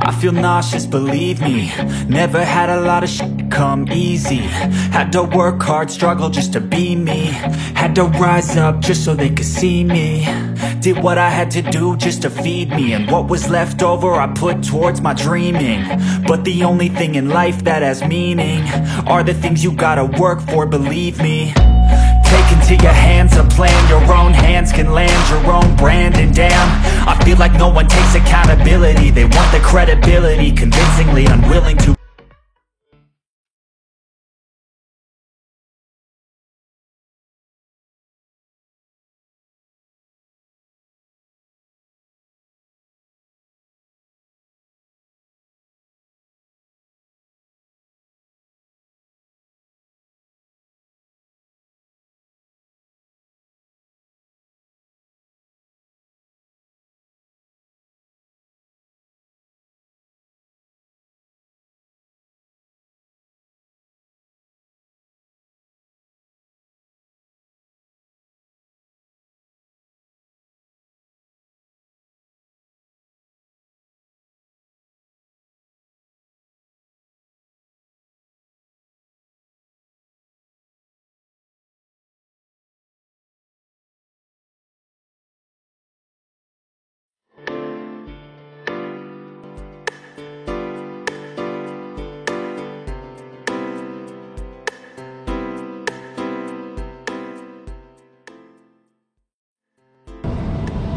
I feel nauseous, believe me. Never had a lot of shit come easy. Had to work hard, struggle just to be me. Had to rise up just so they could see me. Did what I had to do just to feed me. And what was left over I put towards my dreaming. But the only thing in life that has meaning are the things you gotta work for, believe me. Take into your hands a plan. Your own hands can land your own brand. And damn, I feel like no one takes accountability. They want the credibility, convincingly unwilling to.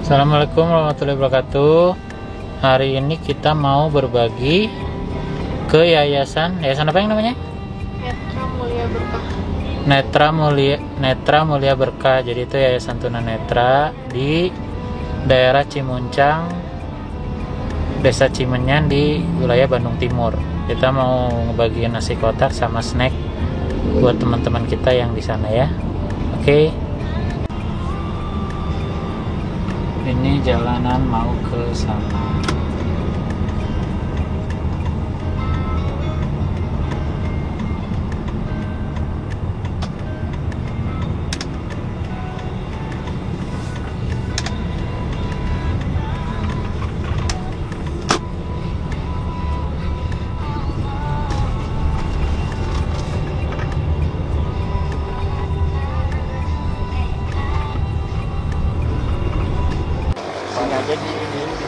Assalamualaikum warahmatullahi wabarakatuh. Hari ini kita mau berbagi ke yayasan apa yang namanya? Netra Mulia Berkah. Netra Mulia Berkah. Jadi itu yayasan tunanetra di daerah Cimuncang, Desa Cimenyan di wilayah Bandung Timur. Kita mau ngebagiin nasi kotak sama snack buat teman-teman kita yang di sana ya. Oke. Ini jalanan mau ke sana.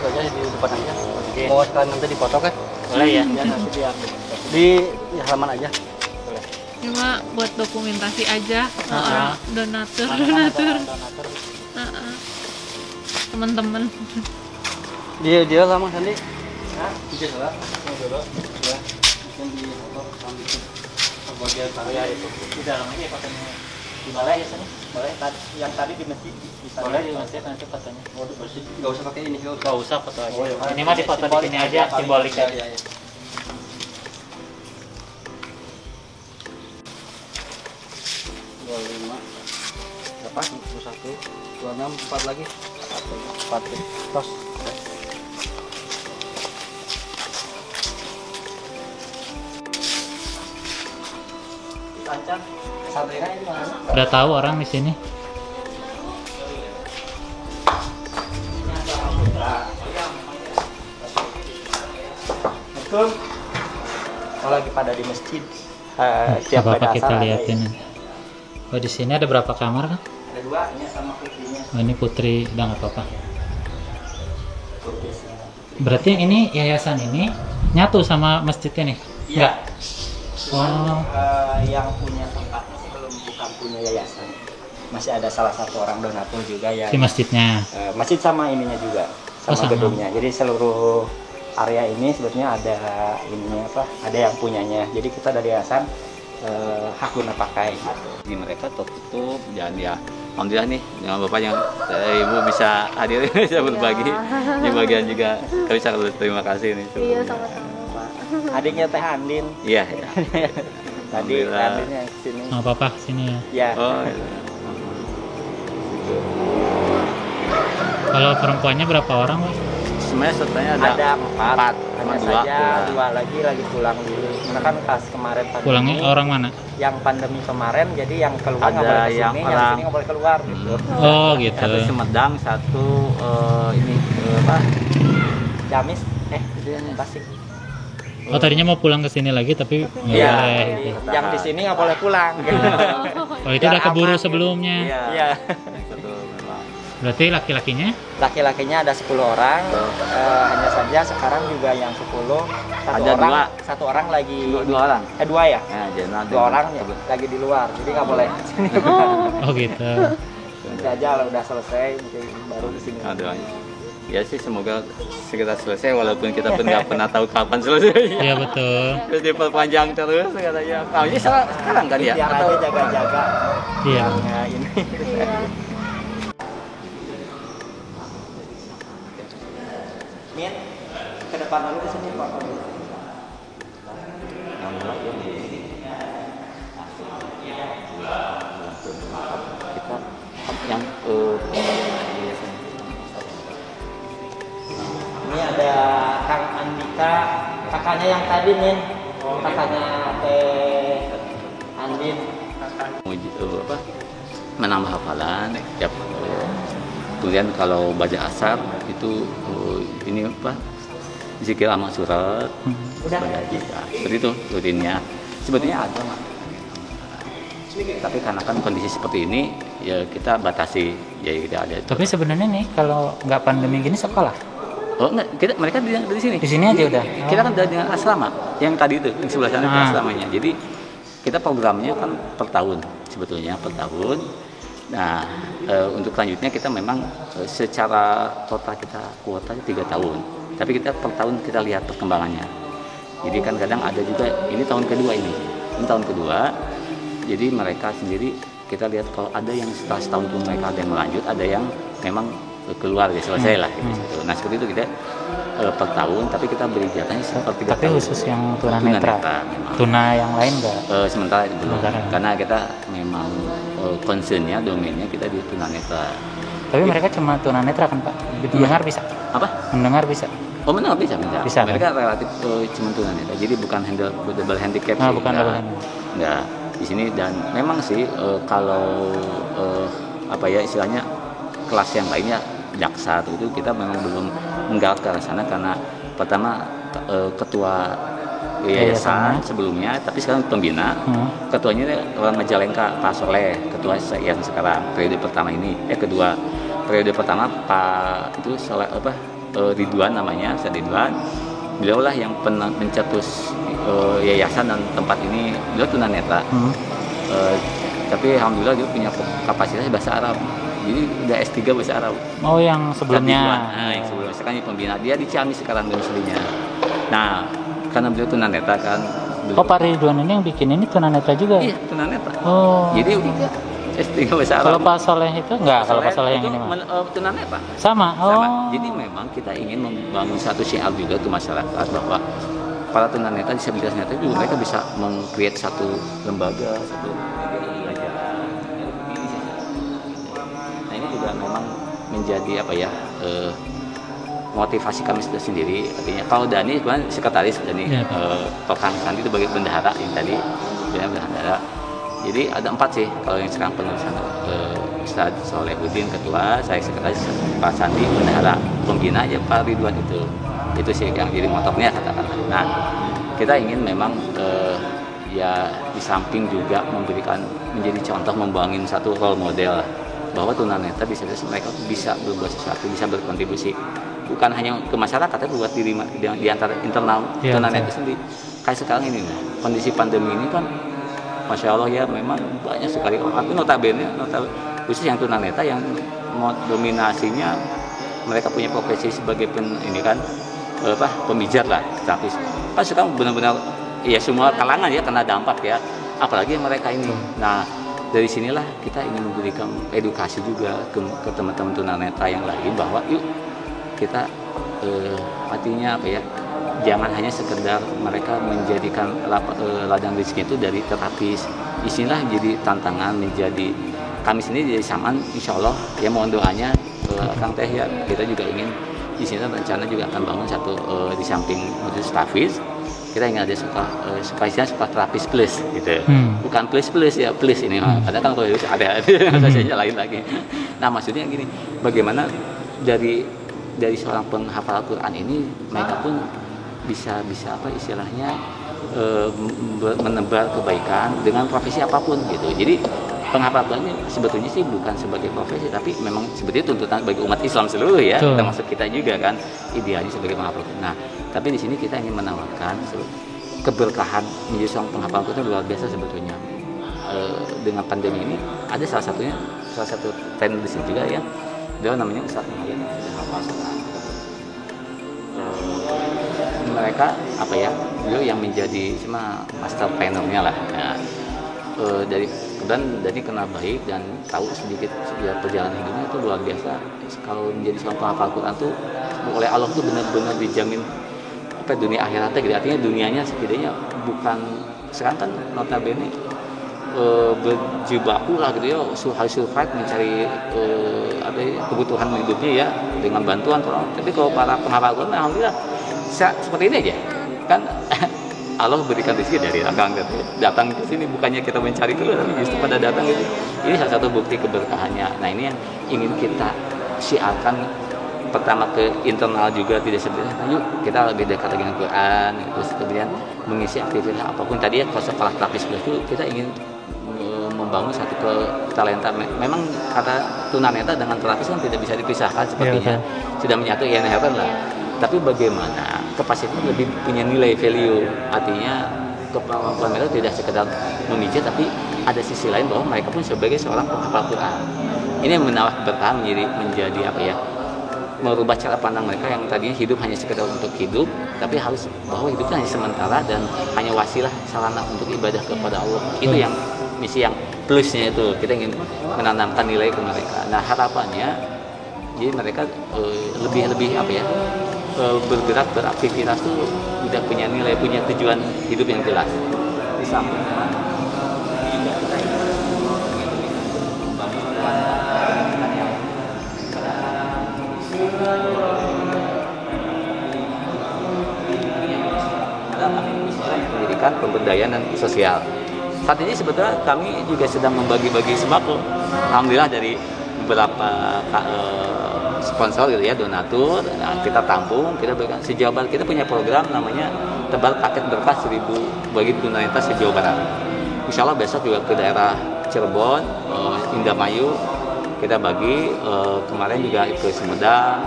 Aja di depan aja. Oke. Mau sekalian nanti dipoto kan? Boleh ya? Ya nanti di halaman aja. Boleh. Cuma buat dokumentasi aja orang donatur. Teman-teman. Dia lama Sandi. Hah? Dia lah. Mau dulu. Ya. Mungkin di foto sambil bagian saya itu. Di dalamnya fotonya. Di mana ya sana? Boleh yang tadi di masjid. Boleh di masjid nanti fotonya. Oh, di masjid. Enggak usah pakai ini. Enggak usah foto aja. Oh, ya. Ini mah di foto di sini aja, simbolik aja. Ya. 25 berapa? 21 26 4 lagi 4 tos. Kancang Sabrina ini mana? Udah tahu orang di sini. Assalamualaikum. Kalau lagi pada di masjid. Siap Bapak kita liatin. Oh, di sini ada berapa kamar kan? Ada 2, ini sama putrinya. Oh, ini putri, udah nggak apa-apa. Berarti yang ini yayasan ini nyatu sama masjid ini? Iya. Oh. Yang punya tempatnya sih bukan punya yayasan. Masih ada salah satu orang donatur juga yang Si masjidnya. masjid sama ininya juga, sama sama. gedungnya. Jadi seluruh area ini sebetulnya ada ininya apa? Ada yang punyanya. Jadi kita dari yayasan hak guna pakai. Di mereka tutup dan ya alhamdulillah nih dengan bapak yang ibu bisa hadir bisa berbagi di bagian juga kami sangat terima kasih nih. Iya, sama-sama Pak. Adiknya Teh Andin. Iya. Tadi Alhamdulillah. Andin yang kesini. Sama papa sini ya. Ya. Oh, iya. Kalau perempuannya berapa orang, Pak? Sebenarnya setelahnya Ada 4. cuma Hanya 2 saja pulang. 2 lagi pulang dulu. Karena kan pas kemarin pandemi. Pulangnya orang mana? Yang pandemi kemarin, jadi yang keluar nggak Ada boleh ke yang sini, yang orang- sini nggak boleh keluar gitu. Oh, gitu. Satu Sumedang, satu ini apa? Ciamis. Itu yang Tasik. Oh tadinya mau pulang ke sini lagi tapi nggak Iya, boleh. yang di sini nggak boleh pulang. Oh itu udah keburu sebelumnya. Iya. Betul memang. Berarti laki-lakinya? Laki-lakinya ada 10 orang, hanya saja sekarang juga yang 10 satu orang lagi Dua orang. dua ya, Nah, jenazah 2 orang ya, lagi di luar, jadi nggak boleh sini. Oh gitu. Nanti aja kalau udah selesai mungkin baru di sini. Aduh, ya sih semoga segera selesai walaupun kita pun nggak pernah tahu kapan selesai. Iya betul. Terus diperpanjang terus katanya. Oh, ini sekarang kan ya? Biar Atau aja jaga-jaga. Iya. Ya ini. Min, ke depan dulu ke sini Pak. kita yang Ini ada Kang Andika, kakaknya yang tadi Min, kakaknya Andin. apa menambah hafalan tiap kemudian kalau baca asar itu ini apa zikir sama surat seperti itu rutinnya sebetulnya ada Mak. Tapi karena kan kondisi seperti ini ya kita batasi jadi tidak ada. Tapi sebenarnya nih kalau nggak pandemi gini sekolah? Oh enggak, mereka di sini. Di sini aja udah. Kita kan dengan asrama yang tadi itu yang sebelah sana itu asramanya. Jadi kita programnya kan per tahun sebetulnya per tahun. Nah untuk selanjutnya kita memang secara total kita kuotanya 3 tahun. Tapi kita per tahun kita lihat perkembangannya. Jadi kan kadang ada juga ini tahun kedua ini tahun kedua. Jadi mereka sendiri kita lihat kalau ada yang setelah setahun pun mereka ada yang melanjut, ada yang memang keluar ya selesai lah gitu. Nah seperti itu kita per tahun, tapi kita beri jatahnya seperti 3 Tapi tahun. khusus yang tunanetra. Tuna yang lain nggak? Sementara itu belum. Sementara. Karena kita memang concernnya domainnya kita di tunanetra. Tapi mereka cuma tunanetra kan Pak? Mendengar bisa? Apa? Mendengar bisa? Oh mendengar bisa. Bisa, Mereka relatif cuma tunanetra. Jadi bukan double handicap. Ah, sih. bukan double handicap. Enggak di sini dan memang sih kalau apa ya istilahnya kelas yang lainnya jaksa itu kita memang belum menggarap ke arah sana karena pertama ketua yayasan sebelumnya tapi sekarang pembina ketuanya orang Majalengka Pak Soleh ketua yang sekarang periode pertama ini kedua periode pertama Pak itu Soleh Ridwan namanya Ridwan beliau lah yang mencetus yayasan dan tempat ini beliau tunanetra tapi alhamdulillah dia punya kapasitas bahasa Arab jadi udah S3 bahasa Arab. Oh yang sebelumnya. Nah yang sebelumnya sekarang pembina dia di Ciamis sekarang domisilinya. Nah karena beliau tunanetra kan. Oh Pak Ridwan ini yang bikin ini tunanetra juga? Iya tunanetra. Oh. Jadi udah S3 bahasa Arab. Kalau Pak Soleh itu enggak? Kalau Pak Soleh yang ini mah? Tunanetra. Sama. Oh. Sama. Jadi memang kita ingin membangun satu syiar juga ke masyarakat bahwa para tunanetra disabilitas netra juga mereka bisa meng-create satu lembaga, satu pelajaran. Nah ini juga memang menjadi apa ya motivasi kami sendiri. Artinya kalau Dani sebenarnya sekretaris Dani, Pak Kang Sandi itu bagian bendahara yang tadi bendahara. Jadi ada 4 sih kalau yang sekarang penulisan Ustaz Solehuddin ketua, saya sekretaris Pak Sandi bendahara, pembina ya Pak Ridwan itu sih yang jadi motornya katakanlah. Nah kita ingin memang ya di samping juga memberikan menjadi contoh membangun satu role model bahwa tunanetra mereka bisa berbuat sesuatu, bisa berkontribusi bukan hanya ke masyarakat tapi buat diri di antara internal tunanetra sendiri. Kayak sekarang ini kondisi pandemi ini kan Masya Allah ya memang banyak sekali tapi notabene khusus yang tunanetra yang dominasinya mereka punya profesi sebagai pemijat lah tapi pas sekarang benar-benar ya semua kalangan ya kena dampak ya apalagi mereka ini. Nah dari sinilah kita ingin memberikan edukasi juga ke teman-teman tunanetra yang lain bahwa yuk kita artinya apa ya jangan hanya sekedar mereka menjadikan ladang rezeki itu dari terapis. Isilah jadi tantangan menjadi kami sendiri jadi samaan insya Allah ya mohon doanya Kang Teh ya kita juga ingin di sini rencana juga akan bangun satu di samping modul stafis kita ingin ada suka terapis plus gitu bukan plus ya plus ini ada kan kalau ada rasanya lain lagi. Nah maksudnya gini bagaimana dari dari seorang penghafal Al-Quran ini mereka pun bisa apa istilahnya menebar kebaikan dengan profesi apapun gitu. Jadi penghafal Al-Quran ini sebetulnya sih bukan sebagai profesi, tapi memang sebetulnya tuntutan bagi umat Islam seluruh ya, termasuk kita juga kan idealnya sebagai penghafal Al-Quran. Nah, tapi di sini kita ingin menawarkan keberkahan menjadi seorang penghafal Al-Quran itu luar biasa sebetulnya. Dengan pandemi ini ada salah satu tren di sini juga ya, dia namanya Ustaz Muhammad sudah hafal Al-Quran. Mereka apa ya, beliau yang menjadi cuma master planner-nya lah. Nah, dari kenal baik dan tahu sedikit perjalanan hidupnya itu luar biasa. Kalau menjadi seorang penghafal Al-Quran tuh oleh Allah tuh benar-benar dijamin dunia akhiratnya gitu. Artinya dunianya setidaknya bukan sekarang kan notabene berjibaku lah gitu ya, harus survive mencari kebutuhan hidupnya ya dengan bantuan orang. Tapi kalau para penghafal Al-Quran alhamdulillah seperti ini aja kan. Allah berikan rezeki dari datang ke sini, bukannya kita mencari dulu, tapi justru pada datang gitu. Ini salah satu bukti keberkahannya. Nah, ini yang ingin kita siarkan pertama ke internal juga, tidak sebenarnya yuk kita lebih dekat lagi dengan Quran, terus kemudian mengisi aktivitas apapun tadi ya. Kalau sekolah terapis itu kita ingin membangun satu talenta. Memang kata tunanetra dengan terapis kan tidak bisa dipisahkan sepertinya, sudah menyatu ya heran lah. Tapi bagaimana kapasitas lebih punya nilai value, artinya kemampuan mereka tidak sekedar memijat, tapi ada sisi lain bahwa mereka pun sebagai seorang penghafal Quran. Ini yang menawar bertahan menjadi apa ya, merubah cara pandang mereka yang tadinya hidup hanya sekedar untuk hidup, tapi harus bahwa hidupnya hanya sementara dan hanya wasilah sarana untuk ibadah kepada Allah. Itu yang misi yang plusnya itu, kita ingin menanamkan nilai ke mereka. Nah, harapannya jadi mereka lebih apa ya, bergerak beraktivitas tuh udah punya nilai, punya tujuan hidup yang jelas. Di samping juga kita pendidikan, pemberdayaan dan sosial. Saat ini sebetulnya kami juga sedang membagi-bagi sembako. Alhamdulillah dari beberapa sponsor gitu ya, donatur. Nah, kita tampung, kita berikan se-Jawa Barat. Kita punya program namanya Tebar Paket Berkah 1000 bagi tunanetra se-Jawa Barat. Insya Allah besok juga ke daerah Cirebon, Indramayu kita bagi. Kemarin juga ke Sumedang,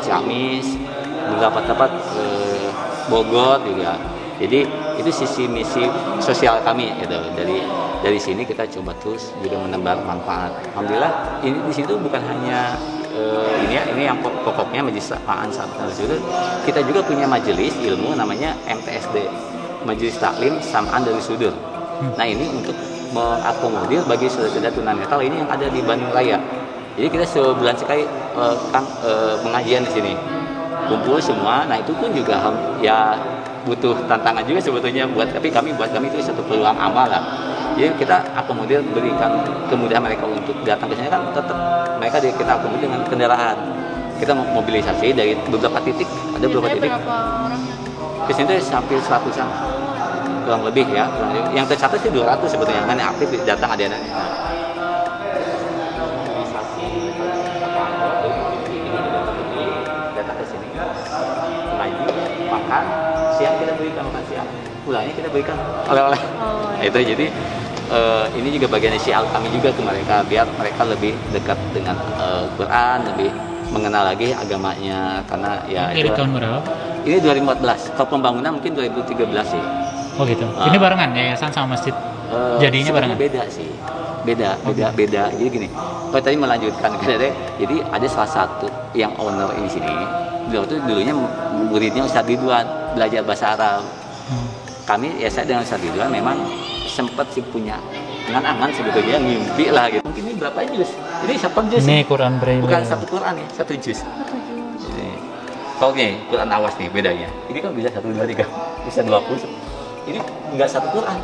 Ciamis, beberapa tempat Bogor juga. Jadi itu sisi misi sosial kami gitu. Dari sini kita coba terus juga menebar manfaat. Alhamdulillah ini di situ bukan hanya ini yang pokoknya majelis Ta'an Sam'an Sudut. Kita juga punya majelis ilmu namanya MTSD, Majelis Taklim Sam'an dari Sudut. Nah, ini untuk mengakomodir bagi saudara-saudara tunanetra ini yang ada di Bandung Raya. Jadi kita sebulan sekali pengajian di sini. Kumpul semua. Nah, itu pun juga ya butuh tantangan juga sebetulnya buat kami itu satu peluang amal lah. Jadi kita akomodir, berikan kemudahan mereka untuk datang ke sini kan tetap mereka kita akomodir dengan kendaraan. Kita mobilisasi dari beberapa titik, ada beberapa titik. Ke sini hampir 100-an kurang lebih ya. Yang tercatat sih 200 sebetulnya kan yang aktif datang ada. Datang ke sini, ngaji, makan, siang kita berikan makan siang, pulangnya kita berikan oleh-oleh. Nah, itu jadi ini juga bagian syiar kami juga ke mereka biar mereka lebih dekat dengan Quran, lebih mengenal lagi agamanya karena ya. Ini tahun berapa? Ini 2014. Kalau pembangunan mungkin 2013 sih. Oh gitu. Ini barengan yayasan sama masjid. Jadinya barengan. Beda sih. Beda. Jadi gini. Kalau tadi melanjutkan jadi ada salah satu yang owner ini sini. Beliau tuh dulunya muridnya Ustaz Ridwan, belajar bahasa Arab. Kami ya saya dengan Ustaz Ridwan memang sempat sih punya angan-angan sebetulnya ngimpi lah gitu. Mungkin ini berapa juz? Ini satu juz. Ini Quran Braille. Bukan satu Quran ya, satu juz. Kalau nih Quran awas nih bedanya. Ini kan bisa 1, 2, 3, bisa 20. Ini enggak satu Quran.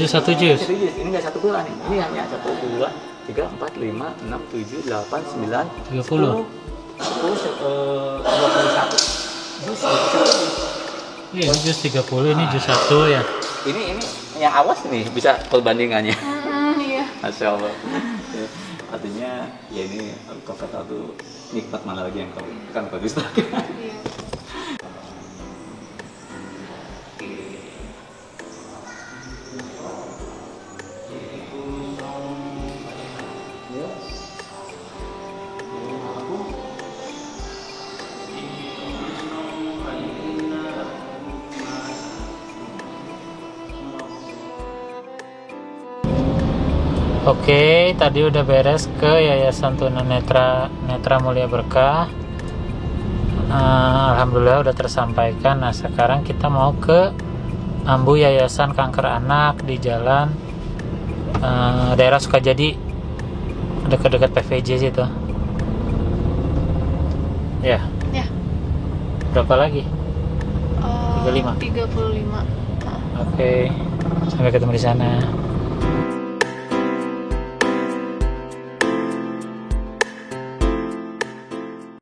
Satu juz. Ini enggak satu Quran nih. Ini hanya 1, 2, 3, 4, 5, 6, 7, 8, 9, 10, 21. Juz. Iya, ini juz 30, ini juz 1 ya. Ini yang awas nih bisa perbandingannya. Iya. Masya Allah. Artinya ya ini kata tuh nikmat mana lagi yang kau kan bagus lagi. Iya. Oke, tadi udah beres ke Yayasan Tunanetra Mulia Berkah. Alhamdulillah udah tersampaikan. Nah, sekarang kita mau ke Ambu Yayasan Kanker Anak di jalan daerah Sukajadi, dekat-dekat PVJ situ. Ya. Ya. Berapa lagi? 35. 35. Oke, sampai ketemu di sana.